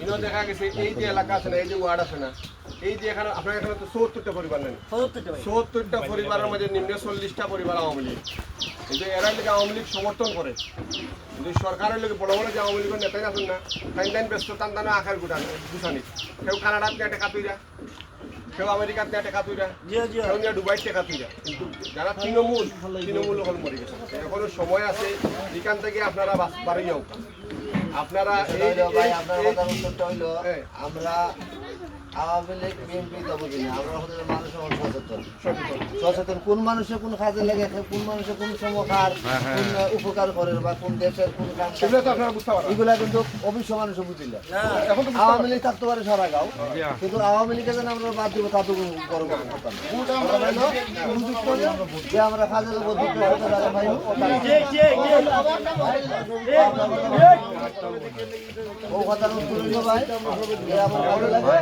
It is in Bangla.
ইনো দেখা গেছে এই যে এলাকা আছে না, এই যে ওয়ার্ড আছে না, এই যে এখানে আপনার এখানে তো ৭৪টা পরিবার নেন, ৭৪টা পরিবারের মধ্যে নিম্ন ৪০টা পরিবার আওয়ামী লীগ। কিন্তু এরা লোক আওয়ামী লীগ সমর্থন করে, কিন্তু সরকারের লোক বড় বড় যে আওয়ামী লীগের নেতাই আছেন না, টাইন ব্যস্ত টান আখার গুছানি, কেউ কানাডার দিয়ে টাকা তুইরা, কেউ আমেরিকার দিয়ে টাকা তুইরা, কেউ নিয়ে দুবাইর টাকা তুইরা। কিন্তু যারা তৃণমূল এখন মরে গেছে। এখনো সময় আছে, এখান থেকে আপনারা বাড়ি যাও। আপনারা আমরা আওয়ামী লীগ বিএনপি তো বুঝি না, আমরা হচ্ছে মানুষ সচেতন। কোন মানুষের কোন কাজে লেগে, কোন মানুষের কোন সমকার, কোন উপকার করে বা কোন দেশের কোন কাজ, এগুলা কিন্তু অবশ্য মানুষ বুঝিলে। আওয়ামী লীগ থাকতে পারে সারা গাঁও, কিন্তু আওয়ামী লীগের যেন আমরা বাদ দিব তা তো বড় কথা না। যে আমরা কাজের উপর ও কথা ভাই আমার ভালো লাগে।